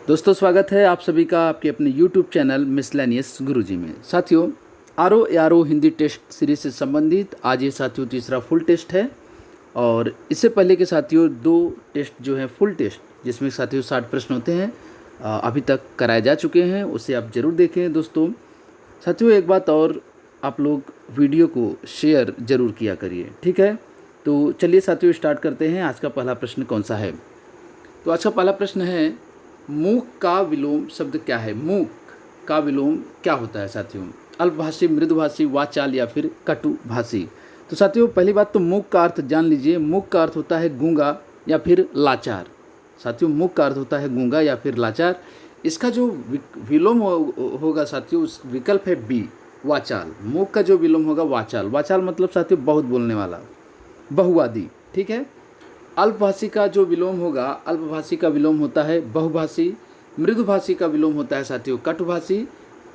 दोस्तों, स्वागत है आप सभी का आपके अपने YouTube चैनल मिसलेनियस गुरुजी में। साथियों, RO ARO Hindi test series से संबंधित आज ये साथियों तीसरा फुल टेस्ट है। और इससे पहले के साथियों दो टेस्ट जो हैं फुल टेस्ट, जिसमें साथियों 60 प्रश्न होते हैं, अभी तक कराए जा चुके हैं। उसे आप ज़रूर देखें दोस्तों। साथियों, एक बात और, आप लोग वीडियो को शेयर ज़रूर किया करिए, ठीक है। तो चलिए साथियों स्टार्ट करते हैं। आज का पहला प्रश्न कौन सा है? तो आज का पहला प्रश्न है, मूक का विलोम शब्द क्या है? मूक का विलोम क्या होता है साथियों? अल्पभाषी, मृदुभाषी, वाचाल या फिर कटुभाषी? तो साथियों पहली बात तो मूक का अर्थ जान लीजिए। मूक का अर्थ होता है गूंगा या फिर लाचार। साथियों, मूक का अर्थ होता है गूंगा या फिर लाचार। इसका जो विलोम होगा साथियों, उस विकल्प है बी, वाचाल। मूक का जो विलोम होगा वाचाल। वाचाल मतलब साथियों बहुत बोलने वाला, बहुवादी, ठीक है। अल्पभाषी का जो विलोम होगा, अल्पभाषी का विलोम होता है बहुभाषी। मृदुभाषी का विलोम होता है साथियों कटुभाषी।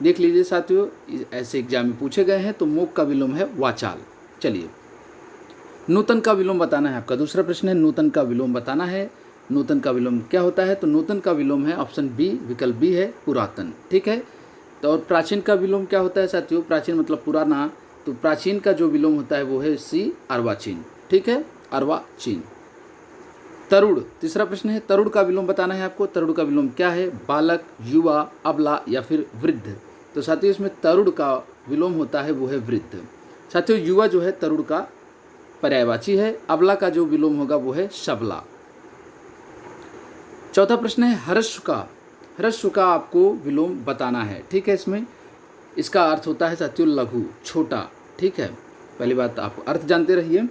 देख लीजिए साथियों, ऐसे एग्जाम में पूछे गए हैं। तो मूक का विलोम है वाचाल। चलिए, नूतन का विलोम बताना है आपका दूसरा प्रश्न है। नूतन का विलोम बताना है। नूतन का विलोम क्या होता है? तो नूतन का विलोम है ऑप्शन बी, विकल्प बी है पुरातन, ठीक है। तो और प्राचीन का विलोम क्या होता है साथियों? प्राचीन मतलब पुराना। तो प्राचीन का जो विलोम होता है वो है सी, अर्वाचीन, ठीक है, अर्वाचीन। तरुण, तीसरा प्रश्न है, तरुण का विलोम बताना है आपको। तरुण का विलोम क्या है? बालक, युवा, अबला या फिर वृद्ध? तो साथियों इसमें तरुण का विलोम होता है वो है वृद्ध। साथियों युवा जो है तरुण का पर्यायवाची है। अबला का जो विलोम होगा वो है सबला। चौथा प्रश्न है, ह्रस्व का। ह्रस्व का आपको विलोम बताना है, ठीक है। इसका अर्थ होता है साथियों लघु, छोटा, ठीक है। पहली बात आप अर्थ जानते रहिए।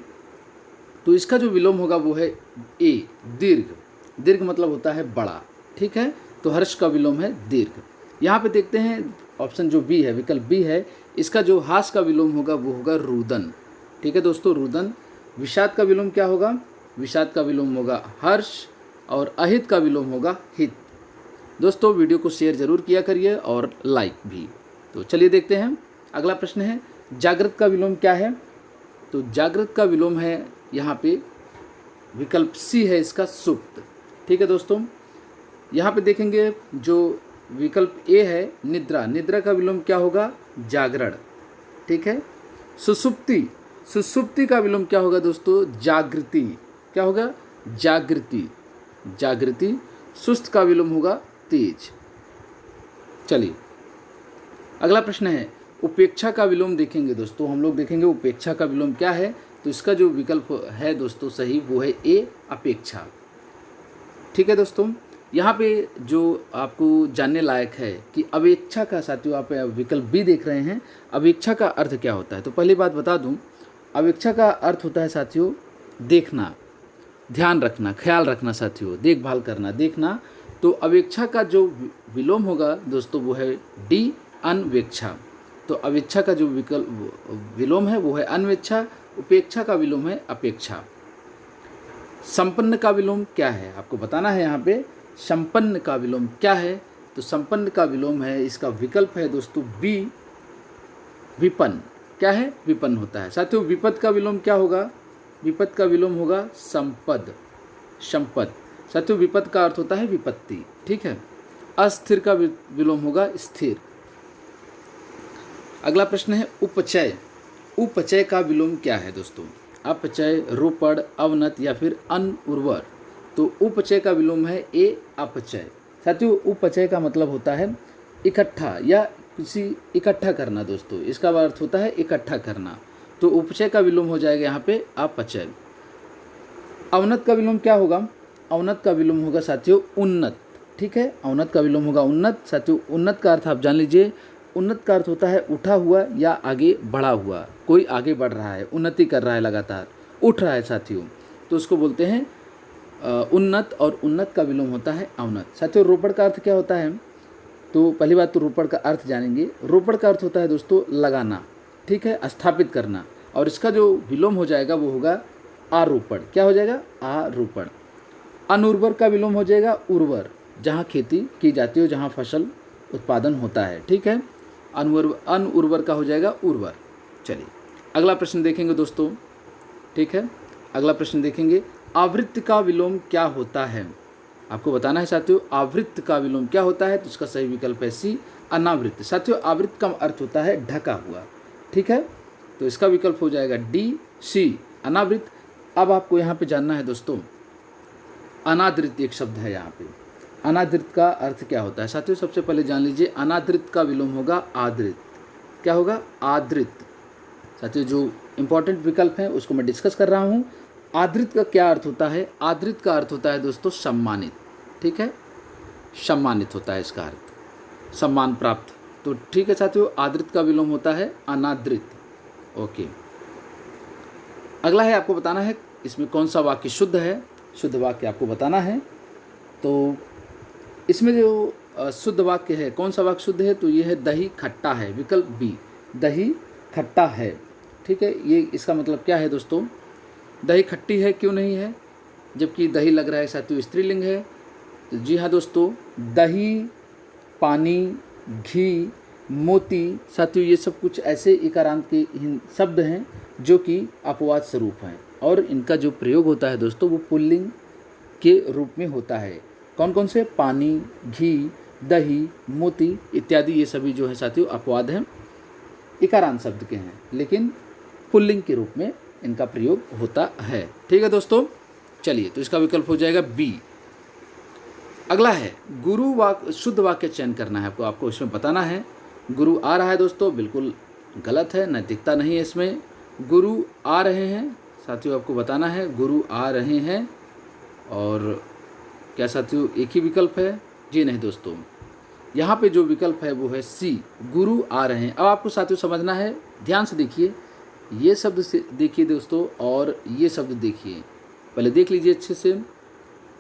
तो इसका जो विलोम होगा वो है ए, दीर्घ। दीर्घ मतलब होता है बड़ा, ठीक है। तो हर्ष का विलोम है दीर्घ। यहाँ पे देखते हैं ऑप्शन जो बी है, विकल्प बी है, इसका जो हास का विलोम होगा वो होगा रुदन, ठीक है दोस्तों, रुदन। विषाद का विलोम क्या होगा? विषाद का विलोम होगा हर्ष। और अहित का विलोम होगा हित। दोस्तों वीडियो को शेयर जरूर किया करिए और लाइक भी। तो चलिए देखते हैं अगला प्रश्न है, जागृत का विलोम क्या है? तो जागृत का विलोम है यहाँ पे विकल्प सी है इसका, सुप्त, ठीक है दोस्तों। यहाँ पे देखेंगे जो विकल्प ए है निद्रा। निद्रा का विलोम क्या होगा? जागरण, ठीक है। सुसुप्ति, सुसुप्ति का विलोम क्या होगा दोस्तों? जागृति। क्या होगा? जागृति, जागृति। सुस्त का विलोम होगा तेज। चलिए अगला प्रश्न है, उपेक्षा का विलोम देखेंगे दोस्तों। हम लोग देखेंगे उपेक्षा का विलोम क्या है। तो इसका जो विकल्प है दोस्तों सही वो है ए, अपेक्षा, ठीक है दोस्तों। यहाँ पे जो आपको जानने लायक है कि अवेक्षा का, साथियों आप विकल्प बी देख रहे हैं, अवेक्षा का अर्थ क्या होता है? तो पहली बात बता दूं, अवेक्षा का अर्थ होता है साथियों देखना, ध्यान रखना, ख्याल रखना साथियों, देखभाल करना, देखना। तो अवेक्षा का जो विलोम होगा दोस्तों वो है डी, अनवेक्षा। तो अवेक्षा का जो विकल्प विलोम है वो है अनवेक्षा। उपेक्षा का विलोम है अपेक्षा। संपन्न का विलोम क्या है आपको बताना है। यहाँ पे संपन्न का विलोम क्या है? तो संपन्न का विलोम है, इसका विकल्प है दोस्तों बी, विपन्न। क्या है? विपन्न होता है साथियों। विपद का विलोम क्या होगा? विपद का विलोम होगा संपद, संपद। साथियों विपद का अर्थ होता है विपत्ति, ठीक है। अस्थिर का विलोम होगा स्थिर। अगला प्रश्न है उपचय। उपचय का विलोम क्या है दोस्तों? अपचय, रोपड़, अवनत या फिर अनउर्वर? तो उपचय का विलोम है ए, अपचय। साथियों उपचय का मतलब होता है इकट्ठा या किसी इकट्ठा करना दोस्तों, इसका अर्थ होता है इकट्ठा करना। तो उपचय का विलोम हो जाएगा यहाँ पे अपचय। अवनत का विलोम क्या होगा? अवनत का विलोम होगा साथियों उन्नत, ठीक है। अवनत का विलोम होगा उन्नत। साथियों उन्नत का अर्थ आप जान लीजिए। उन्नत का अर्थ होता है उठा हुआ या आगे बढ़ा हुआ, कोई आगे बढ़ रहा है, उन्नति कर रहा है, लगातार उठ रहा है साथियों, तो उसको बोलते हैं उन्नत। और उन्नत का विलोम होता है अवनत। साथियों रोपड़ का अर्थ क्या होता है? तो पहली बात तो रोपड़ का अर्थ जानेंगे। रोपड़ का अर्थ होता है दोस्तों लगाना, ठीक है, स्थापित करना। और इसका जो विलोम हो जाएगा वो होगा आरोपण। क्या हो जाएगा? आरोपण। अनुर्वर का विलोम हो जाएगा उर्वर, जहाँ खेती की जाती हो, जहाँ फसल उत्पादन होता है, ठीक है। अनउर्वर का हो जाएगा उर्वर। चलिए अगला प्रश्न देखेंगे दोस्तों, ठीक है। अगला प्रश्न देखेंगे, आवृत्ति का विलोम क्या होता है? आपको बताना है साथियों आवृत्त का विलोम क्या होता है, तो उसका सही विकल्प है सी अनावृत्त। साथियों आवृत्त का अर्थ होता है ढका हुआ, ठीक है, तो इसका विकल्प हो जाएगा डी सी अनावृत्त। अब आपको यहाँ पे जानना है दोस्तों अनादृत एक शब्द है यहाँ पे, अनादृत का अर्थ क्या होता है साथियों, सबसे पहले जान लीजिए अनादृत का विलोम होगा आदृत। क्या होगा, आदृत। साथियों जो इंपॉर्टेंट विकल्प है उसको मैं डिस्कस कर रहा हूँ। आदृत का क्या अर्थ होता है, आदृत का अर्थ होता है दोस्तों सम्मानित, ठीक है, सम्मानित होता है इसका अर्थ, सम्मान प्राप्त। तो ठीक है साथियों, आदृत का विलोम होता है अनादृत। ओके, अगला है आपको बताना है इसमें कौन सा वाक्य शुद्ध है, शुद्ध वाक्य आपको बताना है। तो इसमें जो शुद्ध वाक्य है, कौन सा वाक्य शुद्ध है, तो ये है दही खट्टा है, विकल्प बी, दही खट्टा है, ठीक है। ये इसका मतलब क्या है दोस्तों, दही खट्टी है क्यों नहीं है, जबकि दही लग रहा है साथियों स्त्रीलिंग है। तो जी हाँ दोस्तों, दही, पानी, घी, मोती साथियों ये सब कुछ ऐसे इकारांत के शब्द हैं जो कि अपवाद स्वरूप हैं और इनका जो प्रयोग होता है दोस्तों वो पुल्लिंग के रूप में होता है। कौन कौन से, पानी, घी, दही, मोती इत्यादि ये सभी जो है साथियों अपवाद हैं, इकारांत शब्द के हैं, लेकिन पुल्लिंग के रूप में इनका प्रयोग होता है, ठीक है दोस्तों। चलिए, तो इसका विकल्प हो जाएगा बी। अगला है गुरु वाक्य, शुद्ध वाक्य चयन करना है आपको इसमें बताना है। गुरु आ रहा है दोस्तों, बिल्कुल गलत है, नैतिकता नहीं है इसमें। गुरु आ रहे हैं साथियों, आपको बताना है गुरु आ रहे हैं, और क्या साथियों एक ही विकल्प है, जी नहीं दोस्तों, यहाँ पे जो विकल्प है वो है सी, गुरु आ रहे हैं। अब आपको साथियों समझना है, ध्यान से देखिए, ये शब्द से देखिए दोस्तों और ये शब्द देखिए, पहले देख लीजिए अच्छे से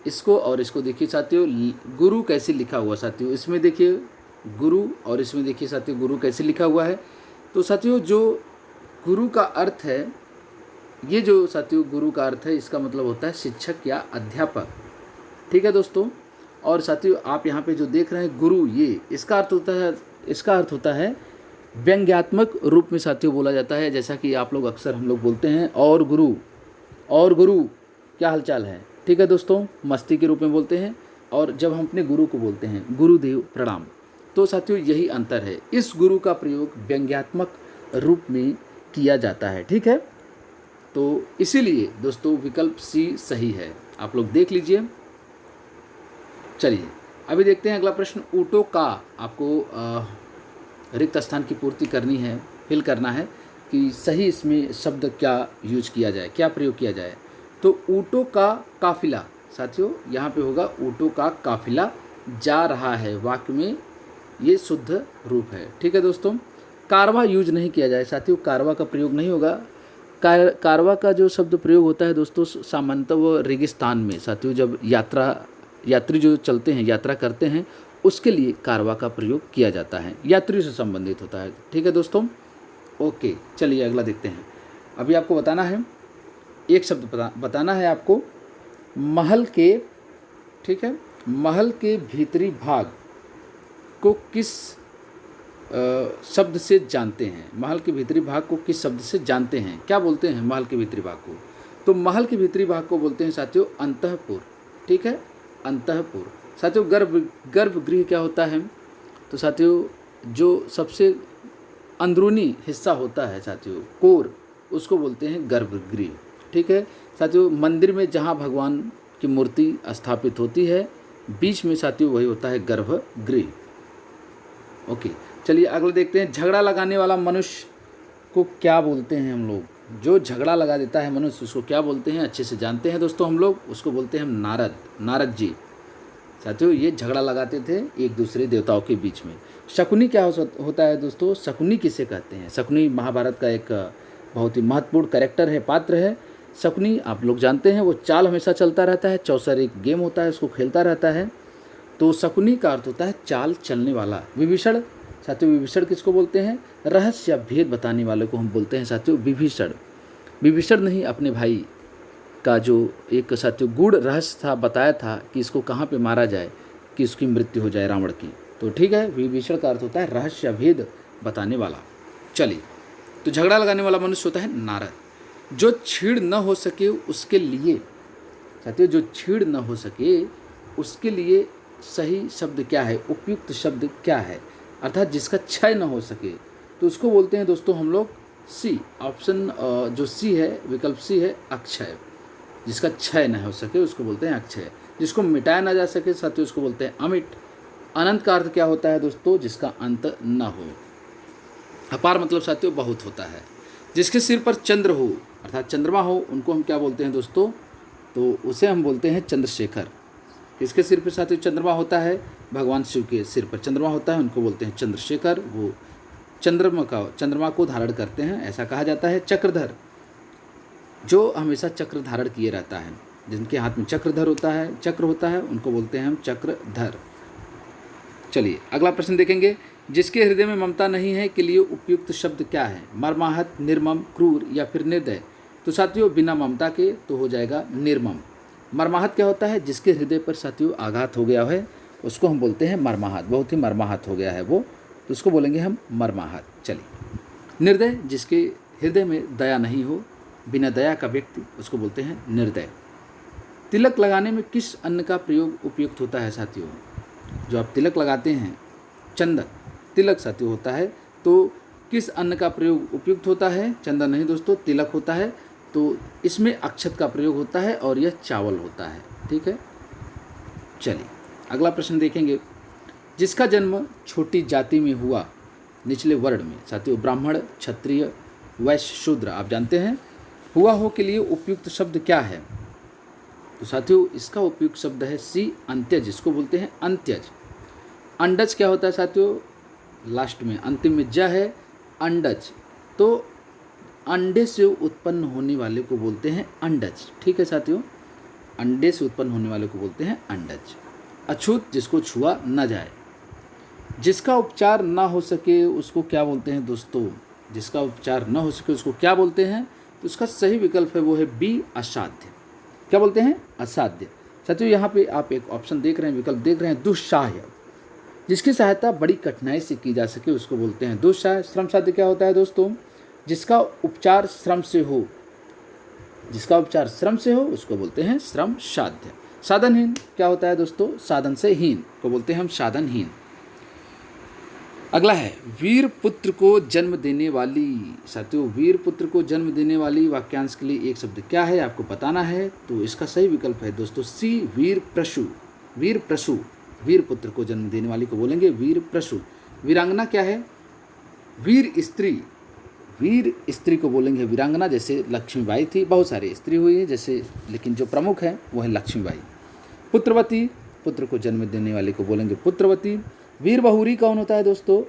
इसको और इसको देखिए साथियों, गुरु कैसे लिखा हुआ साथियों, इसमें देखिए गुरु और इसमें देखिए साथियों गुरु कैसे लिखा हुआ है। तो साथियों जो गुरु का अर्थ है, ये जो साथियों गुरु का अर्थ है इसका मतलब होता है शिक्षक या अध्यापक, ठीक है दोस्तों। और साथियों आप यहाँ पे जो देख रहे हैं गुरु, ये इसका अर्थ होता है व्यंग्यात्मक रूप में साथियों बोला जाता है, जैसा कि आप लोग अक्सर हम लोग बोलते हैं और गुरु क्या हालचाल है, ठीक है दोस्तों, मस्ती के रूप में बोलते हैं। और जब हम अपने गुरु को बोलते हैं गुरुदेव प्रणाम, तो साथियों यही अंतर है, इस गुरु का प्रयोग व्यंग्यात्मक रूप में किया जाता है, ठीक है। तो इसीलिए दोस्तों विकल्प सी सही है, आप लोग देख लीजिए। चलिए अभी देखते हैं अगला प्रश्न। ऊँटों का आपको रिक्त स्थान की पूर्ति करनी है, फिल करना है कि सही इसमें शब्द क्या यूज किया जाए, क्या प्रयोग किया जाए। तो ऊँटों का काफिला साथियों यहाँ पे होगा, ऊँटों का काफिला जा रहा है, वाक्य में ये शुद्ध रूप है, ठीक है दोस्तों। कारवा यूज नहीं किया जाए साथियों, कारवा का प्रयोग नहीं होगा। कारवा का जो शब्द प्रयोग होता है दोस्तों सामान्यतः वो रेगिस्तान में साथियों, जब यात्री जो चलते हैं, यात्रा करते हैं, उसके लिए कारवा का प्रयोग किया जाता है, यात्रियों से संबंधित होता है, ठीक है दोस्तों। ओके, चलिए अगला देखते हैं। अभी आपको बताना है, एक शब्द बताना है आपको, महल के, ठीक है, महल के भीतरी भाग को किस शब्द से जानते हैं, महल के भीतरी भाग को किस शब्द से जानते हैं, क्या बोलते हैं महल के भीतरी भाग को। तो महल के भीतरी भाग को बोलते हैं साथियों अंतःपुर, ठीक है, अंतःपुर। साथियों गर्भगृह क्या होता है, तो साथियों जो सबसे अंदरूनी हिस्सा होता है साथियों, कोर, उसको बोलते हैं गर्भगृह, ठीक है। साथियों मंदिर में जहाँ भगवान की मूर्ति स्थापित होती है, बीच में साथियों वही होता है गर्भगृह। ओके, चलिए अगला देखते हैं। झगड़ा लगाने वाला मनुष्य को क्या बोलते हैं हम लोग, जो झगड़ा लगा देता है मनुष्य उसको क्या बोलते हैं, अच्छे से जानते हैं दोस्तों हम लोग, उसको बोलते हैं हम नारद जी। साथियों ये झगड़ा लगाते थे एक दूसरे देवताओं के बीच में। शकुनी क्या होता है दोस्तों, शकुनी किसे कहते हैं, शकुनी महाभारत का एक बहुत ही महत्वपूर्ण कैरेक्टर है, पात्र है। शकुनी आप लोग जानते हैं, वो चाल हमेशा चलता रहता है, चौसर एक गेम होता है उसको खेलता रहता है। तो शकुनी का अर्थ होता है चाल चलने वाला। विभीषण, साथियों विभीषण किसको बोलते हैं, रहस्य या भेद बताने वाले को हम बोलते हैं साथियों विभीषण। विभीषण नहीं, अपने भाई का जो एक साथियों गूढ़ रहस्य था, बताया था कि इसको कहाँ पे मारा जाए कि उसकी मृत्यु हो जाए रावण की। तो ठीक है, विभीषण का अर्थ होता है रहस्य भेद बताने वाला। चलिए, तो झगड़ा लगाने वाला मनुष्य होता है नारद। जो छीड़ न हो सके उसके लिए, साथियों जो छीड़ न हो सके उसके लिए सही शब्द क्या है, उपयुक्त शब्द क्या है, अर्थात जिसका क्षय न हो सके, तो उसको बोलते हैं दोस्तों हम लोग सी। ऑप्शन जो सी है, विकल्प सी है अक्षय। जिसका क्षय न हो सके उसको बोलते हैं अक्षय। जिसको मिटाया ना जा सके साथियों उसको बोलते हैं अमिट। अनंत का अर्थ क्या होता है दोस्तों, जिसका अंत न हो। अपार मतलब साथियों बहुत होता है। जिसके सिर पर चंद्र हो अर्थात चंद्रमा हो, उनको हम क्या बोलते हैं दोस्तों, तो उसे हम बोलते हैं चंद्रशेखर। किसके सिर पर साथियों चंद्रमा होता है, भगवान शिव के सिर पर चंद्रमा होता है, उनको बोलते हैं चंद्रशेखर। वो चंद्रमा को धारण करते हैं, ऐसा कहा जाता है। चक्रधर, जो हमेशा चक्र धारण किए रहता है, जिनके हाथ में चक्र होता है, उनको बोलते हैं हम चक्रधर। चलिए अगला प्रश्न देखेंगे। जिसके हृदय में ममता नहीं है के लिए उपयुक्त शब्द क्या है, मर्माहत, निर्मम, क्रूर या फिर निर्दय। तो साथियों बिना ममता के तो हो जाएगा निर्मम। मर्माहत क्या होता है, जिसके हृदय पर साथियों आघात हो गया है उसको हम बोलते हैं मर्माहत, बहुत ही मर्माहत हो गया है वो, तो उसको बोलेंगे हम मर्माहत। चलिए निर्दय, जिसके हृदय में दया नहीं हो, बिना दया का व्यक्ति, उसको बोलते हैं निर्दय। तिलक लगाने में किस अन्न का प्रयोग उपयुक्त होता है साथियों, जो आप तिलक लगाते हैं, चंदन तिलक साथियों होता है, तो किस अन्न का प्रयोग उपयुक्त होता है, चंदन नहीं दोस्तों, तिलक होता है। तो इसमें अक्षत का प्रयोग होता है और यह चावल होता है। ठीक है, चलिए अगला प्रश्न देखेंगे। जिसका जन्म छोटी जाति में हुआ, निचले वर्ण में साथियों, ब्राह्मण, क्षत्रिय, वैश्य, शूद्र, आप जानते हैं, हुआ हो के लिए उपयुक्त शब्द क्या है, तो साथियों इसका उपयुक्त शब्द है सी अंत्यज, इसको बोलते हैं अंत्यज। अंडज क्या होता है साथियों, लास्ट में अंतिम में ज है, अंडज, तो अंडे से उत्पन्न होने वाले को बोलते हैं अंडज। ठीक है साथियों, अंडे से उत्पन्न होने वाले को बोलते हैं अंडज। अछूत, जिसको छुआ न जाए। जिसका उपचार ना हो सके उसको क्या बोलते हैं दोस्तों, जिसका उपचार न हो सके उसको क्या बोलते हैं, तो उसका सही विकल्प है वो है बी, असाध्य। क्या बोलते हैं, असाध्य। साथियों यहाँ पे आप एक ऑप्शन देख रहे हैं, विकल्प देख रहे हैं, दुस्साह्य, जिसकी सहायता बड़ी कठिनाई से की जा सके उसको बोलते हैं दुस्साह्य। श्रम साध्य क्या होता है दोस्तों, जिसका उपचार श्रम से हो, जिसका उपचार श्रम से हो उसको बोलते हैं श्रम साध्य। साधनहीन क्या होता है दोस्तों, साधन से हीन को बोलते हैं हम साधनहीन। अगला है वीर पुत्र को जन्म देने वाली। साथियों वीर पुत्र को जन्म देने वाली वाक्यांश के लिए एक शब्द क्या है आपको बताना है, तो इसका सही विकल्प है दोस्तों सी, वीर प्रसु। वीर प्रसु, वीर पुत्र को जन्म देने वाली को बोलेंगे वीर प्रसु। वीरांगना क्या है, वीर स्त्री, वीर स्त्री को बोलेंगे वीरांगना। जैसे लक्ष्मीबाई थी, बहुत सारी स्त्री हुई है जैसे, लेकिन जो प्रमुख है वो है लक्ष्मीबाई। पुत्रवती, पुत्र को जन्म देने वाले को बोलेंगे पुत्रवती। वीर बहुरी कौन होता है दोस्तों,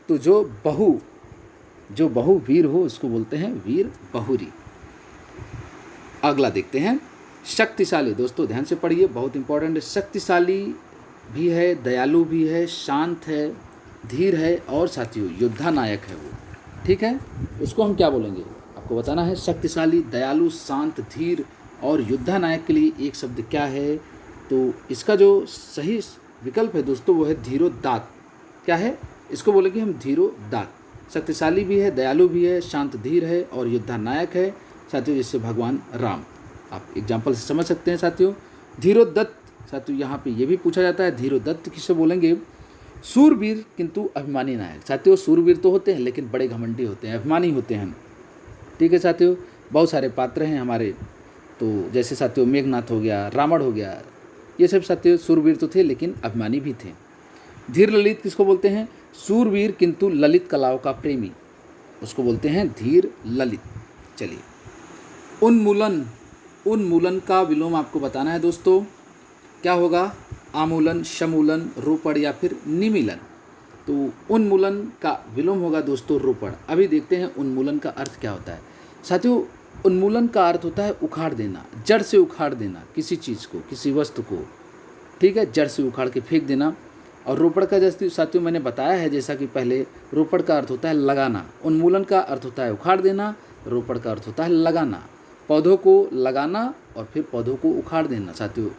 तो जो बहु वीर हो उसको बोलते हैं वीर बहुरी। अगला देखते हैं शक्तिशाली। दोस्तों ध्यान से पढ़िए, बहुत इंपॉर्टेंट है। शक्तिशाली भी है, दयालु भी है, शांत है, धीर है और साथियों योद्धा नायक है वो। ठीक है, उसको हम क्या बोलेंगे आपको बताना है। शक्तिशाली, दयालु, शांत, धीर और योद्धा नायक के लिए एक शब्द क्या है, तो इसका जो सही विकल्प है दोस्तों वो है धीरोदात्त। क्या है, इसको बोलेंगे हम धीरोदात्त। शक्तिशाली भी है, दयालु भी है, शांत धीर है और योद्धा नायक है साथियों, जिससे भगवान राम, आप एग्जाम्पल से समझ सकते हैं साथियों। धीरोदत्त साथियों यहाँ पे ये भी पूछा जाता है, धीरोदत्त किसे बोलेंगे, सूरवीर किंतु अभिमानी नायक। साथियों सूरवीर तो होते हैं लेकिन बड़े घमंडी होते हैं, अभिमानी होते हैं। ठीक है साथियों, बहुत सारे पात्र हैं हमारे, तो जैसे साथियों मेघनाथ हो गया, रावण हो गया, ये सब साथियों सूरवीर तो थे लेकिन अभिमानी भी थे। धीर ललित किसको बोलते हैं, सूरवीर किंतु ललित कलाओं का प्रेमी, उसको बोलते हैं धीर ललित। चलिए उन्मूलन, उन्मूलन का विलोम आपको बताना है दोस्तों, क्या होगा, आमूलन, समूलन, रोपण या फिर निमीलन। तो उन्मूलन का विलोम होगा दोस्तों रोपण। अभी देखते हैं उन्मूलन का अर्थ क्या होता है। साथियों उन्मूलन का अर्थ होता है उखाड़ देना, जड़ से उखाड़ देना किसी चीज़ को, किसी वस्तु को। ठीक है, जड़ से उखाड़ के फेंक देना। और रोपण का जैसे साथियों मैंने बताया है, जैसा कि पहले, रोपण का अर्थ होता है लगाना, उन्मूलन का अर्थ होता है उखाड़ देना, रोपण का अर्थ होता है लगाना। पौधों को लगाना और फिर पौधों को उखाड़ देना साथियों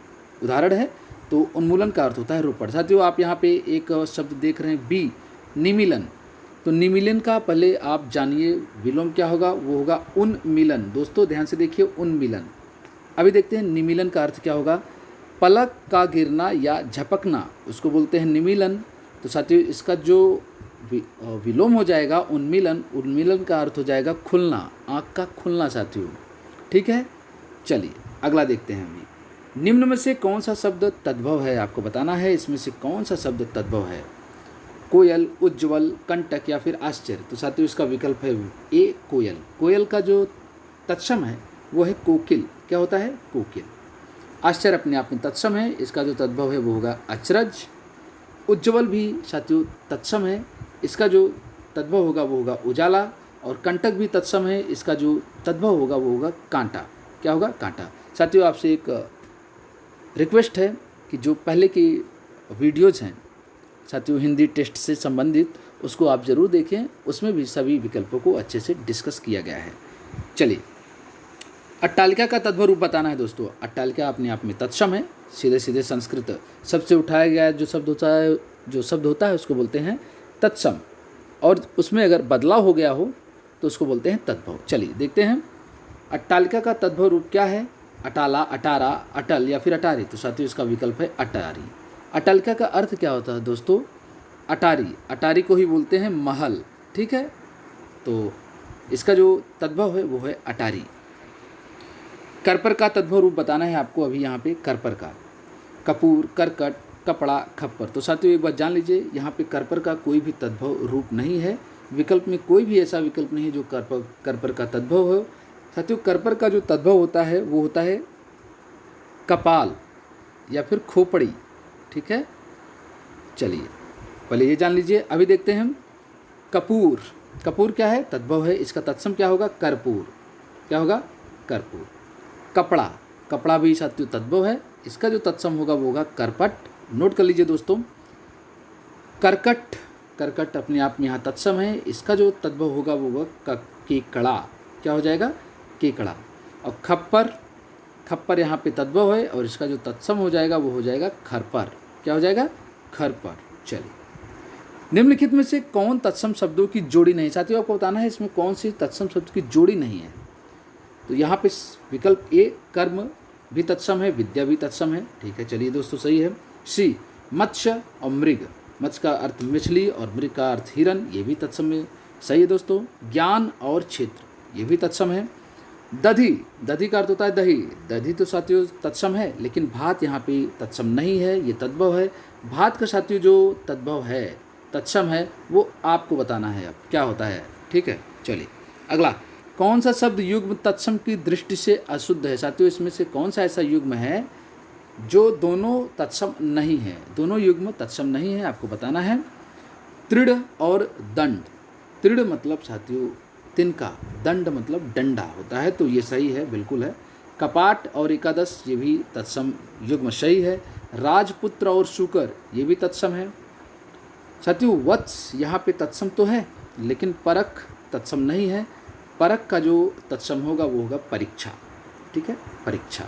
उदाहरण है। तो उन्मूलन का अर्थ होता है रोपण। साथियों आप यहाँ पे एक शब्द देख रहे हैं बी, निमीलन। तो निमीलन का पहले आप जानिए विलोम क्या होगा, वो होगा उन्मिलन। दोस्तों ध्यान से देखिए, उन्मिलन। अभी देखते हैं निमीलन का अर्थ क्या होगा। पलक का गिरना या झपकना उसको बोलते हैं निमीलन। तो साथियों इसका जो विलोम हो जाएगा उन्मीलन, उन्मीलन का अर्थ हो जाएगा खुलना, आँख का खुलना साथियों। ठीक है, चलिए अगला देखते हैं अभी। निम्न में से कौन सा शब्द तद्भव है, आपको बताना है इसमें से कौन सा शब्द तद्भव है। कोयल, उज्ज्वल, कंटक या फिर आश्चर्य। तो साथियों इसका विकल्प है ए कोयल। कोयल का जो तत्सम है वो है कोकिल। क्या होता है, कोकिल। आश्चर्य अपने आप में तत्सम है, इसका जो तद्भव है वो होगा अचरज। उज्ज्वल भी साथियों तत्सम है, इसका जो तद्भव होगा वो होगा उजाला। और कंटक भी तत्सम है, इसका जो तद्भव होगा वो होगा कांटा। क्या होगा, कांटा। साथियों आपसे एक रिक्वेस्ट है कि जो पहले की वीडियोज़ हैं साथियों हिंदी टेस्ट से संबंधित, उसको आप ज़रूर देखें, उसमें भी सभी विकल्पों को अच्छे से डिस्कस किया गया है। चलिए, अट्टालिका का तद्भव रूप बताना है दोस्तों। अट्टालिका अपने आप में तत्सम है, सीधे सीधे संस्कृत शब्द से उठाया गया जो शब्द होता है उसको बोलते हैं तत्सम, और उसमें अगर बदलाव हो गया हो तो उसको बोलते हैं तद्भव। चलिए देखते हैं अट्टालिका का तद्भव रूप क्या है। अटाला, अटारा, अटल या फिर अटारी। तो साथियों इसका विकल्प है अटारी। अट्टालिका का अर्थ क्या होता है दोस्तों, अटारी। अटारी को ही बोलते हैं महल। ठीक है, तो इसका जो तद्भव है वो है अटारी। करपर का तद्भव रूप बताना है आपको अभी यहाँ पे। करपर का कपूर, करकट, कपड़ा, खप्पर। तो साथियों एक बात जान लीजिए, यहाँ पे करपर का कोई भी तद्भव रूप नहीं है। विकल्प में कोई भी ऐसा विकल्प नहीं है जो करपर का तद्भव हो। साथियों करपर का जो तद्भव होता है वो होता है कपाल या फिर खोपड़ी। ठीक है, चलिए पहले ये जान लीजिए। अभी देखते हैं कपूर। कपूर क्या है, तद्भव है, इसका तत्सम क्या होगा, कर्पूर। क्या होगा, कर्पूर। कपड़ा, कपड़ा भी साथियों तद्भव है, इसका जो तत्सम होगा वो होगा करपट। नोट कर लीजिए दोस्तों। करकट, करकट अपने आप में यहाँ तत्सम है, इसका जो तद्भव होगा वो होगा केकड़ा। क्या हो जाएगा, केकड़ा। और खप्पर, खप्पर यहाँ पे तद्भव है और इसका जो तत्सम हो जाएगा वो हो जाएगा खरपर। क्या हो जाएगा, खरपर। चलिए, निम्नलिखित में से कौन तत्सम शब्दों की जोड़ी नहीं। साथियों आपको बताना है इसमें कौन सी तत्सम शब्द की जोड़ी नहीं है। तो यहाँ पे विकल्प ए कर्म भी तत्सम है, विद्या भी तत्सम है। ठीक है, चलिए दोस्तों सही है। सी मत्स्य और मृग। मत्स्य का अर्थ मछली और मृग का अर्थ हिरन, ये भी तत्सम है। सही है दोस्तों। ज्ञान और क्षेत्र, ये भी तत्सम है। दधी, दधी का अर्थ होता है दही। दधी तो साथियों तत्सम है, लेकिन भात यहाँ पे तत्सम नहीं है, ये तद्भव है। भात का साथियों जो तद्भव है, तत्सम है, वो आपको बताना है अब क्या होता है। ठीक है, चलिए अगला। कौन सा शब्द युग्म तत्सम की दृष्टि से अशुद्ध है। साथियों इसमें से कौन सा ऐसा युग्म है जो दोनों तत्सम नहीं है, दोनों युग्म तत्सम नहीं है, आपको बताना है। तृण और दंड। तृण मतलब साथियों तिनका, दंड मतलब डंडा होता है, तो ये सही है, बिल्कुल है। कपाट और एकादश, ये भी तत्सम युग्म सही है। राजपुत्र और शुकर, ये भी तत्सम है। साथियों वत्स यहाँ पे तत्सम तो है, लेकिन परख तत्सम नहीं है। परख का जो तत्सम होगा वो होगा परीक्षा। ठीक है, परीक्षा,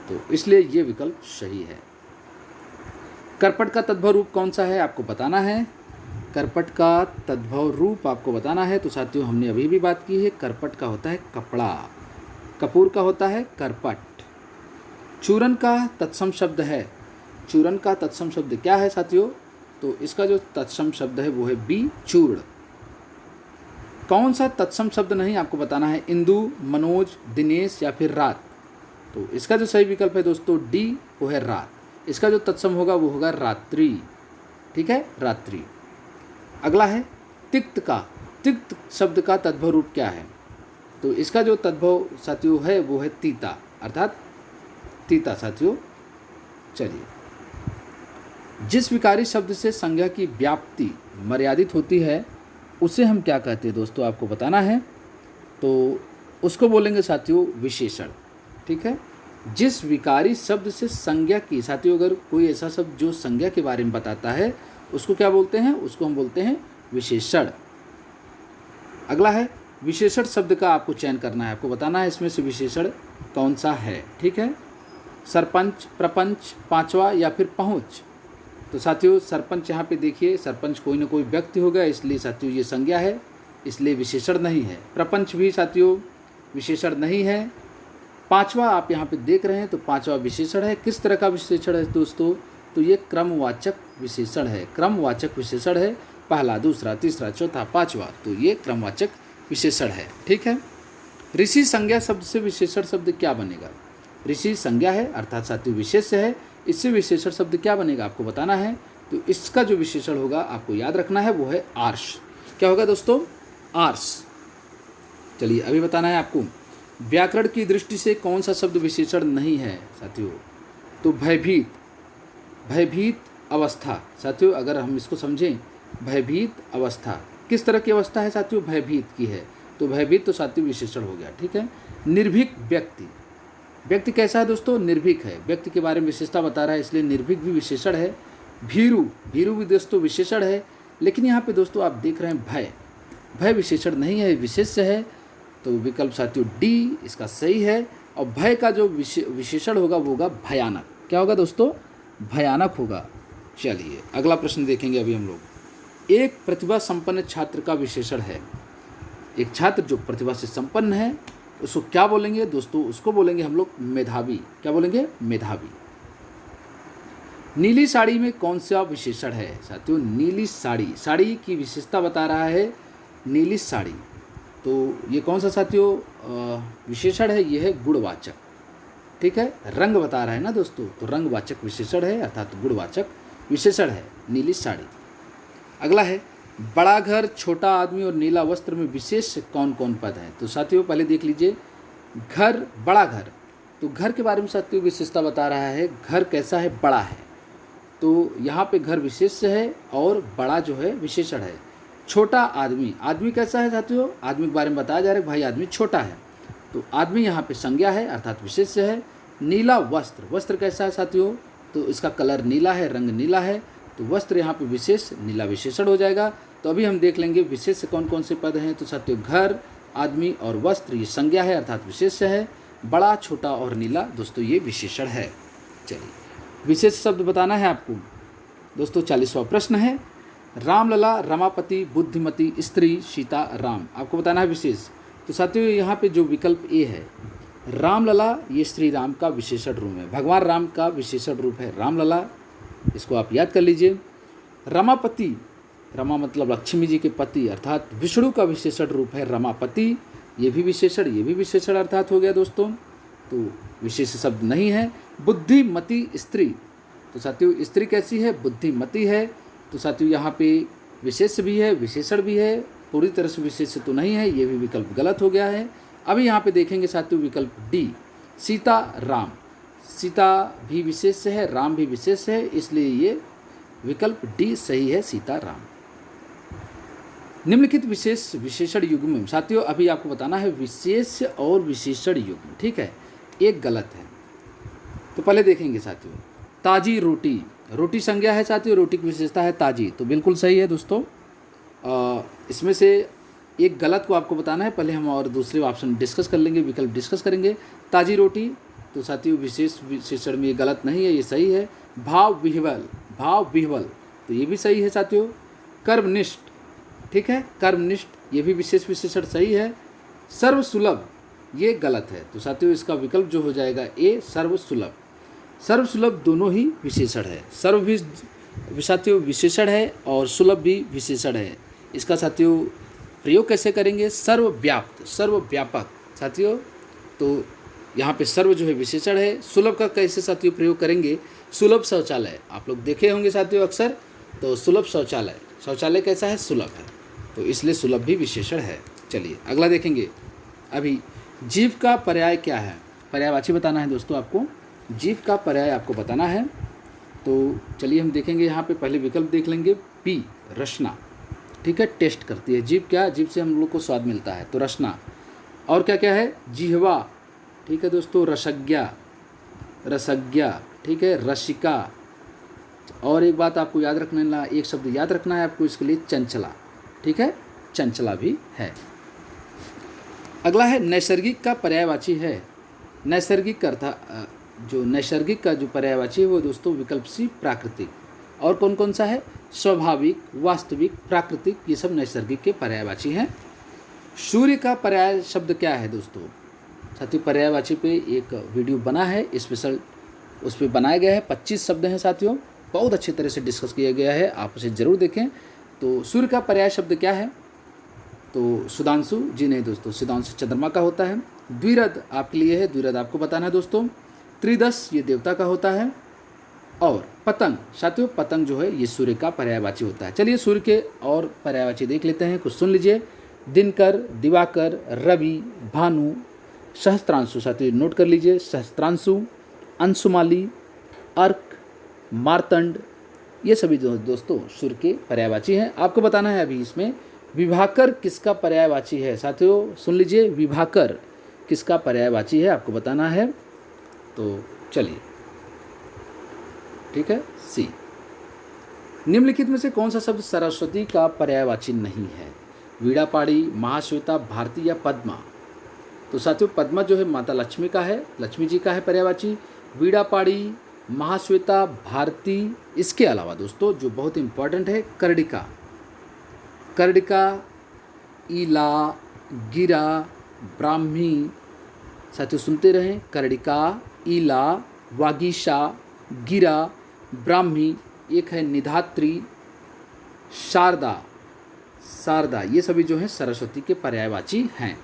तो इसलिए ये विकल्प सही है। करपट का तद्भव रूप कौन सा है, आपको बताना है। करपट का तद्भव रूप आपको बताना है। तो साथियों हमने अभी भी बात की है, करपट का होता है कपड़ा, कपूर का होता है करपट। चूरन का तत्सम शब्द है। चूरन का तत्सम शब्द क्या है साथियों, तो इसका जो तत्सम शब्द है वो है बी चूर्ण। कौन सा तत्सम शब्द नहीं, आपको बताना है। इंदु, मनोज, दिनेश या फिर रात। तो इसका जो सही विकल्प है दोस्तों डी, वो है रात। इसका जो तत्सम होगा वो होगा रात्रि। ठीक है, रात्रि। अगला है तिक्त का। तिक्त शब्द का तद्भव रूप क्या है, तो इसका जो तद्भव साथियों है वो है तीता, अर्थात तीता साथियों। चलिए, जिस विकारी शब्द से संज्ञा की व्याप्ति मर्यादित होती है उसे हम क्या कहते हैं दोस्तों, आपको बताना है। तो उसको बोलेंगे साथियों विशेषण। ठीक है, जिस विकारी शब्द से संज्ञा की, साथियों अगर कोई ऐसा शब्द जो संज्ञा के बारे में बताता है उसको क्या बोलते हैं, उसको हम बोलते हैं विशेषण। अगला है विशेषण शब्द का आपको चयन करना है, आपको बताना है इसमें से विशेषण कौन सा है। ठीक है, सरपंच, प्रपंच, पांचवा या फिर पहुँच। तो साथियों सरपंच यहाँ पे देखिए, सरपंच कोई ना कोई व्यक्ति होगा, इसलिए साथियों ये संज्ञा है, इसलिए विशेषण नहीं है। प्रपंच भी साथियों विशेषण नहीं है। पांचवा आप यहाँ पे देख रहे हैं तो पांचवा विशेषण है। किस तरह का विशेषण है दोस्तों? तो ये क्रमवाचक विशेषण है। क्रमवाचक विशेषण है, पहला, दूसरा, तीसरा, चौथा, पांचवा, तो ये क्रमवाचक विशेषण है। ठीक है। ऋषि संज्ञा शब्द से विशेषण शब्द क्या बनेगा? ऋषि संज्ञा है अर्थात साथियों विशेष्य है, इससे विशेषण शब्द क्या बनेगा आपको बताना है। तो इसका जो विशेषण होगा आपको याद रखना है वो है आर्ष। क्या होगा दोस्तों? आर्ष। चलिए अभी बताना है आपको। व्याकरण की दृष्टि से कौन सा शब्द विशेषण नहीं है साथियों? तो भयभीत, भयभीत अवस्था। साथियों अगर हम इसको समझें, भयभीत अवस्था किस तरह की अवस्था है साथियों? भयभीत की है, तो भयभीत तो साथियों विशेषण हो गया। ठीक है। निर्भीक व्यक्ति, व्यक्ति कैसा है दोस्तों? निर्भीक है, व्यक्ति के बारे में विशेषता बता रहा है इसलिए निर्भीक भी विशेषण है। भीरु, भीरु भी दोस्तों विशेषण है, लेकिन यहाँ पे दोस्तों आप देख रहे हैं भय, भय विशेषण नहीं है, विशेष्य है, तो विकल्प साथियों डी इसका सही है। और भय का जो विशेषण होगा वो होगा भयानक। क्या होगा दोस्तों? भयानक होगा। चलिए अगला प्रश्न देखेंगे अभी हम लोग। एक प्रतिभा संपन्न छात्र का विशेषण है। एक छात्र जो प्रतिभा से संपन्न है उसको क्या बोलेंगे दोस्तों? उसको बोलेंगे हम लोग मेधावी। क्या बोलेंगे? मेधावी। नीली साड़ी में कौन सा विशेषण है साथियों? नीली साड़ी, साड़ी की विशेषता बता रहा है नीली साड़ी, तो ये कौन सा साथियों विशेषण है? ये है गुणवाचक। ठीक है। रंग बता रहा है ना दोस्तों, तो रंगवाचक विशेषण है अर्थात गुणवाचक विशेषण है नीली साड़ी। अगला है बड़ा घर, छोटा आदमी और नीला वस्त्र में विशेष कौन कौन पद हैं? तो साथियों पहले देख लीजिए, घर, बड़ा घर, तो घर के बारे में साथियों विशेषता बता रहा है। घर कैसा है? बड़ा है, तो यहाँ पे घर विशेष्य है और बड़ा जो है विशेषण है। छोटा आदमी, आदमी कैसा है साथियों? आदमी के बारे में बताया जा रहा है भाई आदमी छोटा है, तो आदमी यहाँ पे संज्ञा है अर्थात विशेष्य है। नीला वस्त्र, वस्त्र कैसा है साथियों? तो इसका कलर नीला है, रंग नीला है, तो वस्त्र यहाँ पे विशेष, नीला विशेषण हो जाएगा। तो अभी हम देख लेंगे विशेष कौन कौन से पद हैं। तो साथियों घर, आदमी और वस्त्र ये संज्ञा है अर्थात विशेष्य है। बड़ा, छोटा और नीला दोस्तों ये विशेषण है। चलिए विशेष शब्द बताना है आपको दोस्तों। 40वां प्रश्न है, रामलला, रमापति, बुद्धिमती, स्त्री, सीता, राम, आपको बताना है विशेष। तो साथियों यहाँ पे जो विकल्प ए है, रामलला, ये श्री राम का विशेषण रूप है, भगवान राम का विशेषण रूप है रामलला, इसको आप याद कर लीजिए। रमापति, रमा मतलब लक्ष्मी जी के पति अर्थात विष्णु का विशेषण रूप है रमापति, ये भी विशेषण अर्थात हो गया दोस्तों, तो विशेष शब्द नहीं है। बुद्धिमती स्त्री, तो साथियों स्त्री कैसी है? बुद्धिमती है, तो साथियों यहाँ पे विशेष भी है विशेषण भी है, पूरी तरह से विशेष तो नहीं है, ये भी विकल्प गलत हो गया है। अभी यहाँ पे देखेंगे साथियों विकल्प डी, सीता, राम, सीता भी विशेष है, राम भी विशेष है, इसलिए ये विकल्प डी सही है, सीता, राम। निम्नलिखित विशेषण युग्म, साथियों अभी आपको बताना है विशेष और विशेषण युग्म। ठीक है, एक गलत है, तो पहले देखेंगे साथियों। ताजी रोटी, रोटी संज्ञा है साथियों, रोटी की विशेषता है ताजी, तो बिल्कुल सही है दोस्तों। इसमें से एक गलत को आपको बताना है, पहले हम और दूसरे ऑप्शन डिस्कस कर लेंगे, विकल्प डिस्कस करेंगे। ताजी रोटी, तो साथियों विशेषण में ये गलत नहीं है, ये सही है। भाव विह्वल, भाव विह्वल, तो ये भी सही है साथियों। कर्मनिष्ठ, ठीक है, कर्मनिष्ठ, ये भी विशेषण सही है। सर्वसुलभ, ये गलत है, तो साथियों इसका विकल्प जो हो जाएगा ए, सर्वसुलभ। सर्वसुलभ दोनों ही विशेषण है, सर्व भी साथियों विशेषण है और सुलभ भी विशेषण है। इसका साथियों प्रयोग कैसे करेंगे? सर्वव्याप्त, सर्वव्यापक साथियों, तो यहाँ पे सर्व जो है विशेषण है। सुलभ का कैसे साथियों प्रयोग करेंगे? सुलभ शौचालय, आप लोग देखे होंगे साथियों अक्सर, तो सुलभ शौचालय, शौचालय कैसा है? सुलभ है, तो इसलिए सुलभ भी विशेषण है। चलिए अगला देखेंगे। अभी जीव का पर्याय क्या है? पर्यायवाची बताना है दोस्तों आपको, जीव का पर्याय आपको बताना है। तो चलिए हम देखेंगे, यहाँ पे पहले विकल्प देख लेंगे। पी, रसना, ठीक है, टेस्ट करती है जीभ, क्या जीभ से हम लोग को स्वाद मिलता है, तो रसना। और क्या क्या है? जिह्वा, ठीक है दोस्तों, रसज्ञा, रसज्ञा, ठीक है, रसिका। और एक बात आपको याद रखना, एक शब्द याद रखना है आपको इसके लिए, चंचला, ठीक है, चंचला भी है। अगला है नैसर्गिक का पर्यायवाची है। नैसर्गिक अर्थात जो नैसर्गिक का जो पर्यायवाची है वो दोस्तों विकल्प सी, प्राकृतिक। और कौन कौन सा है? स्वाभाविक, वास्तविक, प्राकृतिक, ये सब नैसर्गिक के पर्यायवाची हैं। सूर्य का पर्याय शब्द क्या है दोस्तों? साथियों पर्यायवाची पे एक वीडियो बना है स्पेशल, उस पर बनाया गया है। 25 शब्द हैं साथियों, बहुत अच्छी तरह से डिस्कस किया गया है, आप उसे ज़रूर देखें। तो सूर्य का पर्याय शब्द क्या है? तो सुधांशु जी नहीं दोस्तों, सुधांशु चंद्रमा का होता है। द्विरथ आपके लिए है, द्विरथ आपको बताना है दोस्तों। त्रिदश ये देवता का होता है। और पतंग साथियों, पतंग जो है ये सूर्य का पर्यायवाची होता है। चलिए सूर्य के और पर्यायवाची देख लेते हैं, कुछ सुन लीजिए। दिनकर, दिवाकर, रवि, भानु, सहस्त्रांशु साथियों नोट कर लीजिए, सहस्त्रांशु, अंशुमाली, अर्क, मार्तंड, ये सभी जो दोस्तों सूर्य के पर्यायवाची हैं। आपको बताना है अभी इसमें विभाकर किसका पर्यायवाची है। साथियों सुन लीजिए, विभाकर किसका पर्यायवाची है आपको बताना है। तो चलिए ठीक है। सी, निम्नलिखित में से कौन सा शब्द सरस्वती का पर्यायवाची नहीं है? वीणापाणी, महाश्वेता, भारती या पद्मा? तो साथियों पद्मा जो है माता लक्ष्मी का है, लक्ष्मी जी का है पर्यायवाची। वीणापाणी, महाश्वेता, भारती, इसके अलावा दोस्तों जो बहुत इंपॉर्टेंट है कर्णिका, कर्णिका, ईला, गिरा, ब्राह्मी। साथियों सुनते रहें, कर्णिका, ईला, वागीशा, गिरा, ब्राह्मी, एक है निधात्री, शारदा, शारदा, ये सभी जो है सरस्वती के पर्यायवाची हैं।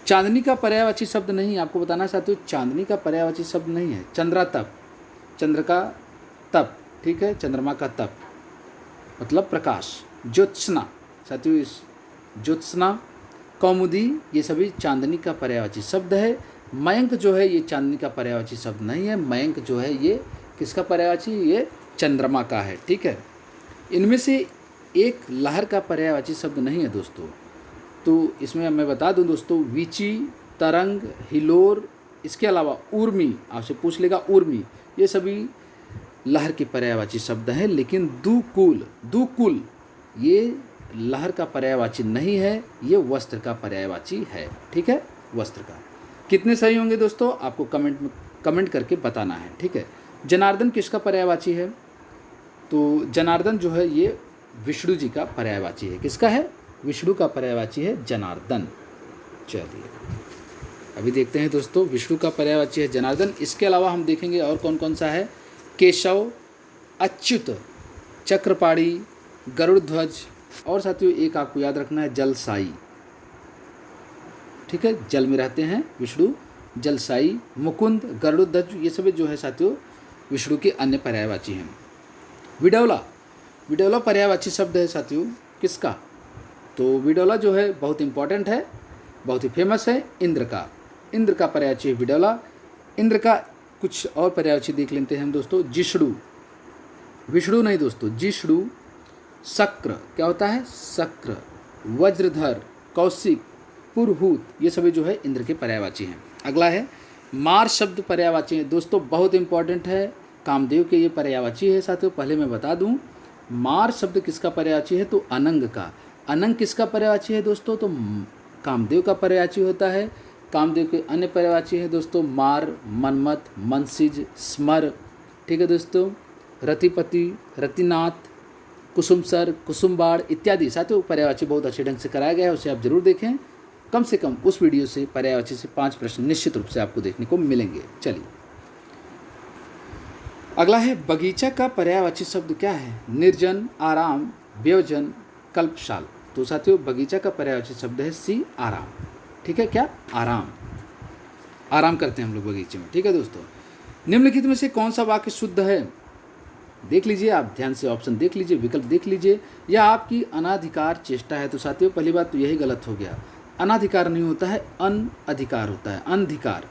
चांदनी का पर्यायवाची शब्द नहीं, आपको बताना साथियों चांदनी का पर्यायवाची शब्द नहीं है। चंद्रातप, चंद्र का तप, ठीक है, चंद्रमा का तप मतलब प्रकाश। ज्योत्सना साथियों, इस ज्योत्सना, कौमुदी, ये सभी चांदनी का पर्यायवाची शब्द है। मयंक जो है ये चांदनी का पर्यायवाची शब्द नहीं है, मयंक जो है ये किसका पर्यायवाची? ये चंद्रमा का है, ठीक है। इनमें से एक लहर का पर्यायवाची शब्द नहीं है दोस्तों। तो इसमें मैं बता दूं दोस्तों, वीची, तरंग, हिलोर, इसके अलावा ऊर्मी, आपसे पूछ लेगा ऊर्मी, ये सभी लहर के पर्यायवाची शब्द हैं। लेकिन दुकुल, दुकुल ये लहर का पर्यायवाची नहीं है, ये वस्त्र का पर्यायवाची है, ठीक है, वस्त्र का। कितने सही होंगे दोस्तों आपको कमेंट करके बताना है, ठीक है। जनार्दन किसका पर्यायवाची है? तो जनार्दन जो है ये विष्णु जी का पर्यायवाची है। किसका है? विष्णु का पर्यायवाची है जनार्दन। चलिए अभी देखते हैं दोस्तों, विष्णु का पर्यायवाची है जनार्दन। इसके अलावा हम देखेंगे और कौन कौन सा है। केशव, अच्युत, चक्रपाणी, गरुड़ध्वज, और साथियों एक आपको याद रखना है जलसाई, ठीक है, जल में रहते हैं विष्णु, जलसाई, मुकुंद, गरुड़ध्वज, ये सभी जो है साथियों विष्णु के अन्य पर्यायवाची हैं। विडौला, विडौला पर्यायवाची शब्द है साथियों किसका? तो विडौला जो है बहुत इंपॉर्टेंट है, बहुत ही फेमस है, इंद्र का, इंद्र का पर्यायवाची है विडौला। इंद्र का कुछ और पर्यायवाची देख लेते हैं हम दोस्तों। जिष्णु, विष्णु नहीं दोस्तों, जिष्णु, शक्र, क्या होता है? शक्र, वज्रधर, कौशिक, पुरहूत, ये सभी जो है इंद्र के पर्यायवाची हैं। अगला है मार शब्द पर्यायवाची है दोस्तों, बहुत इंपॉर्टेंट है, कामदेव के ये पर्यायवाची है साथियों। पहले मैं बता दूं मार शब्द किसका पर्यायवाची है? तो अनंग का। अनंग किसका पर्यायवाची है दोस्तों? तो कामदेव का पर्यायवाची होता है। कामदेव के अन्य पर्यायवाची है दोस्तों मार, मनमत, मनसिज, स्मर, ठीक है दोस्तों, रतिपति, रतिनाथ, कुसुमसर, कुसुमबाड़ इत्यादि साथियों पर्यायवाची बहुत अच्छे ढंग से कराया गया है, उसे आप जरूर देखें। कम से कम उस वीडियो से पर्यायवाची से 5 प्रश्न निश्चित रूप से आपको देखने को मिलेंगे। चलिए अगला है बगीचा का पर्यायवाची शब्द क्या है? निर्जन, आराम, व्यवजन, कल्पशाल। तो साथियों बगीचा का पर्यायवाची शब्द है सी, आराम, ठीक है, क्या? आराम, आराम करते हैं हम लोग बगीचे में, ठीक है दोस्तों। निम्नलिखित में से कौन सा वाक्य शुद्ध है? देख लीजिए, आप ध्यान से ऑप्शन देख लीजिए, विकल्प देख लीजिए। यह आपकी अनाधिकार चेष्टा है। तो साथियों पहली बात तो यही गलत हो गया, अनाधिकार नहीं होता है, अनधिकार होता है, अनधिकार।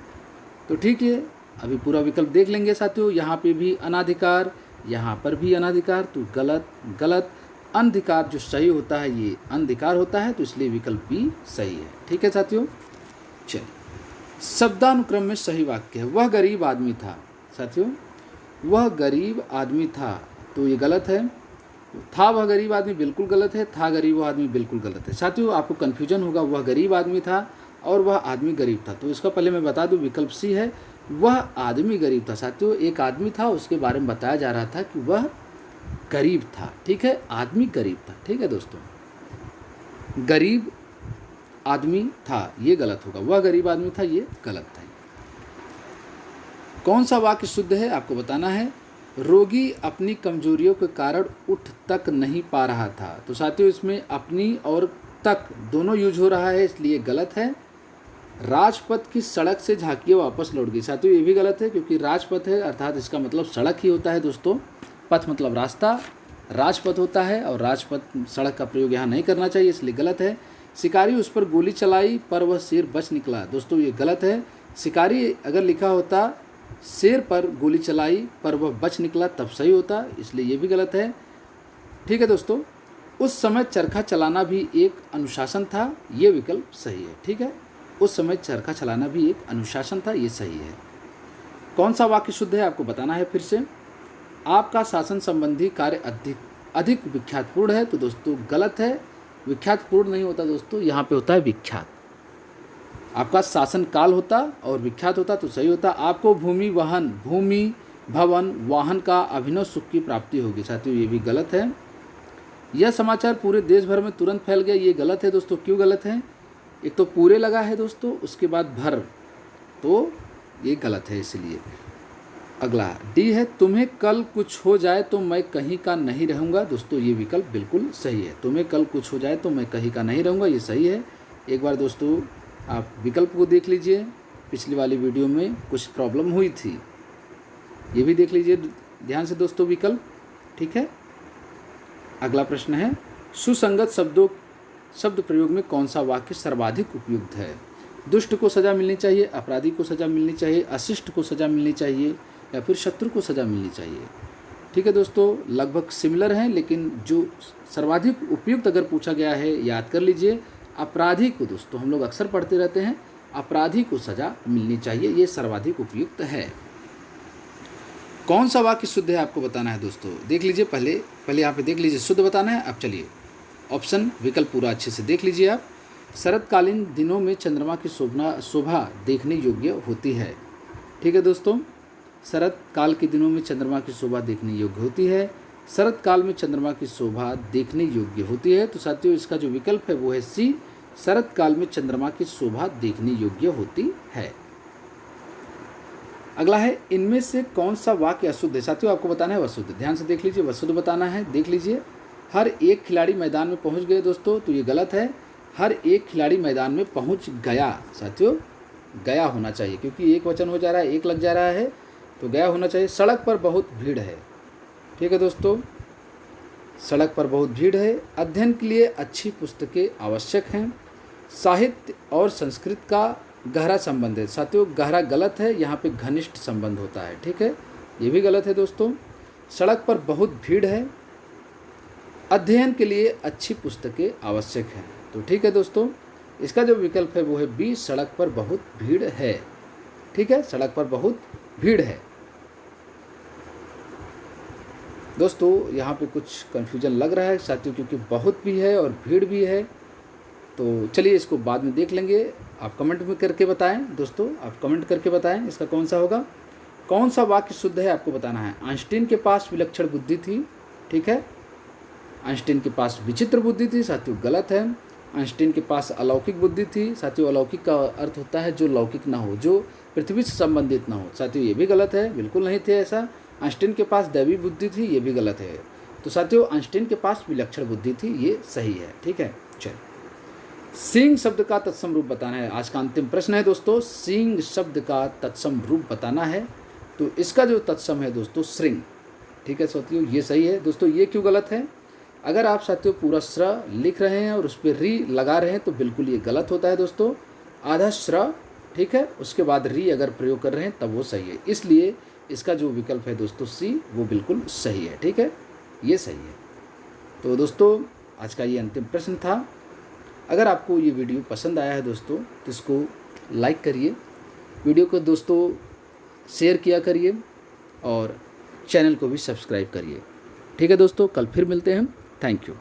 तो ठीक है, अभी पूरा विकल्प देख लेंगे साथियों। यहाँ पे भी अनाधिकार, यहाँ पर भी अनाधिकार, तो गलत गलत। अनधिकार जो सही होता है ये अनधिकार होता है, तो इसलिए विकल्प भी सही है, ठीक है साथियों। चलिए शब्दानुक्रम में सही वाक्य है वह गरीब आदमी था। साथियों वह गरीब आदमी था, तो ये गलत है। था वह गरीब आदमी बिल्कुल गलत है, था गरीब वह आदमी बिल्कुल गलत है। साथियों आपको कन्फ्यूजन होगा, वह गरीब आदमी था और वह आदमी गरीब था, तो इसका पहले मैं बता दूं विकल्प सी है, वह आदमी गरीब था। साथियों एक आदमी था, उसके बारे में बताया जा रहा था कि वह गरीब था, ठीक है, आदमी गरीब था, ठीक है दोस्तों। गरीब आदमी था, ये गलत होगा। वह गरीब आदमी था, ये गलत था। कौन सा वाक्य शुद्ध है आपको बताना है। रोगी अपनी कमजोरियों के कारण उठ तक नहीं पा रहा था। तो साथियों इसमें अपनी और तक दोनों यूज हो रहा है, इसलिए गलत है। राजपथ की सड़क से झांकियाँ वापस लौट गई। साथियों ये भी गलत है, क्योंकि राजपथ है अर्थात इसका मतलब सड़क ही होता है दोस्तों। पथ मतलब रास्ता, राजपथ होता है और राजपथ सड़क का प्रयोग यहाँ नहीं करना चाहिए, इसलिए गलत है। शिकारी उस पर गोली चलाई पर वह शेर बच निकला। दोस्तों ये गलत है। शिकारी अगर लिखा होता शेर पर गोली चलाई पर वह बच निकला तब सही होता, इसलिए ये भी गलत है। ठीक है दोस्तों, उस समय चरखा चलाना भी एक अनुशासन था, ये विकल्प सही है। ठीक है, उस समय चरखा चलाना भी एक अनुशासन था, ये सही है। कौन सा वाक्य शुद्ध है आपको बताना है फिर से। आपका शासन संबंधी कार्य अधिक विख्यातपूर्ण है। तो दोस्तों गलत है, विख्यातपूर्ण नहीं होता दोस्तों, यहाँ पे होता है विख्यात। आपका शासन काल होता और विख्यात होता तो सही होता। आपको भूमि भवन वाहन का अभिनव सुख की प्राप्ति होगी। साथियों ये भी गलत है। यह समाचार पूरे देश भर में तुरंत फैल गया, ये गलत है दोस्तों। क्यों गलत है। एक तो पूरे लगा है दोस्तों, उसके बाद भर, तो ये गलत है इसलिए। अगला डी है, तुम्हें कल कुछ हो जाए तो मैं कहीं का नहीं रहूँगा। दोस्तों ये विकल्प बिल्कुल सही है। तुम्हें कल कुछ हो जाए तो मैं कहीं का नहीं रहूँगा, ये सही है। एक बार दोस्तों आप विकल्प को देख लीजिए, पिछली वाली वीडियो में कुछ प्रॉब्लम हुई थी, ये भी देख लीजिए ध्यान से दोस्तों विकल्प। ठीक है, अगला प्रश्न है, सुसंगत शब्द प्रयोग में कौन सा वाक्य सर्वाधिक उपयुक्त है। दुष्ट को सजा मिलनी चाहिए, अपराधी को सजा मिलनी चाहिए, अशिष्ट को सजा मिलनी चाहिए या फिर शत्रु को सजा मिलनी चाहिए। ठीक है दोस्तों, लगभग सिमिलर हैं, लेकिन जो सर्वाधिक उपयुक्त अगर पूछा गया है याद कर लीजिए, अपराधी को दोस्तों हम लोग अक्सर पढ़ते रहते हैं, अपराधी को सजा मिलनी चाहिए, ये सर्वाधिक उपयुक्त है। कौन सा वाक्य शुद्ध है आपको बताना है दोस्तों। देख लीजिए, पहले यहाँ पे देख लीजिए, शुद्ध बताना है। अब चलिए ऑप्शन विकल्प पूरा अच्छे से देख लीजिए आप। शरतकालीन दिनों में चंद्रमा की शोभा देखने योग्य होती है। ठीक है दोस्तों, शरत काल के दिनों में चंद्रमा की शोभा देखने योग्य होती है। शरत काल में चंद्रमा की शोभा देखने योग्य होती है। तो साथियों इसका जो विकल्प है वो है सी, शरत काल में चंद्रमा की शोभा देखने योग्य होती है। अगला है, इनमें से कौन सा वाक्य अशुद्ध है। साथियों आपको बताना है वह शुद्ध, ध्यान से देख लीजिए, वह शुद्ध बताना है। देख लीजिए, हर एक खिलाड़ी मैदान में पहुंच गए दोस्तों, तो ये गलत है। हर एक खिलाड़ी मैदान में पहुंच गया। साथियों गया होना चाहिए, क्योंकि एक वचन हो जा रहा है, एक लग जा रहा है, तो गया होना चाहिए। सड़क पर बहुत भीड़ है। ठीक है दोस्तों, सड़क पर बहुत भीड़ है। अध्ययन के लिए अच्छी पुस्तकें आवश्यक हैं। साहित्य और संस्कृत का गहरा संबंध है। साथियों गहरा गलत है, यहाँ पे घनिष्ठ संबंध होता है। ठीक है, ये भी गलत है दोस्तों। सड़क पर बहुत भीड़ है, अध्ययन के लिए अच्छी पुस्तकें आवश्यक हैं। तो ठीक है दोस्तों, इसका जो विकल्प है वो है बी, सड़क पर बहुत भीड़ है। ठीक है, सड़क पर बहुत भीड़ है। दोस्तों यहाँ पे कुछ कन्फ्यूजन लग रहा है साथियों, क्योंकि बहुत भी है और भीड़ भी है। तो चलिए इसको बाद में देख लेंगे। आप कमेंट में करके बताएं दोस्तों, आप कमेंट करके बताएं इसका कौन सा होगा। कौन सा वाक्य शुद्ध है आपको बताना है। आइंस्टीन के पास विलक्षण बुद्धि थी। ठीक है, आइंस्टीन के पास विचित्र बुद्धि थी। साथियों गलत है। आइंस्टीन के पास अलौकिक बुद्धि थी। साथियों अलौकिक का अर्थ होता है जो लौकिक ना हो, जो पृथ्वी से संबंधित ना हो। साथियों ये भी गलत है, बिल्कुल नहीं थे ऐसा। आइंस्टीन के पास दैवी बुद्धि थी, ये भी गलत है। तो साथियों आइंस्टीन के पास विलक्षण बुद्धि थी, ये सही है। ठीक है, चलिए सिंह शब्द का तत्सम रूप बताना है। आज का अंतिम प्रश्न है दोस्तों, सिंह शब्द का तत्सम रूप बताना है। तो इसका जो तत्सम है दोस्तों श्रृंग। ठीक है साथियों, ये सही है दोस्तों। ये क्यों गलत है। अगर आप साथियों पूरा श्र लिख रहे हैं और उस पर री लगा रहे हैं तो बिल्कुल ये गलत होता है दोस्तों। आधा श्र, ठीक है, उसके बाद री अगर प्रयोग कर रहे हैं तब वो सही है। इसलिए इसका जो विकल्प है दोस्तों सी, वो बिल्कुल सही है। ठीक है, ये सही है। तो दोस्तों आज का ये अंतिम प्रश्न था। अगर आपको ये वीडियो पसंद आया है दोस्तों तो इसको लाइक करिए, वीडियो को दोस्तों शेयर किया करिए और चैनल को भी सब्सक्राइब करिए। ठीक है दोस्तों, कल फिर मिलते हैं। Thank you.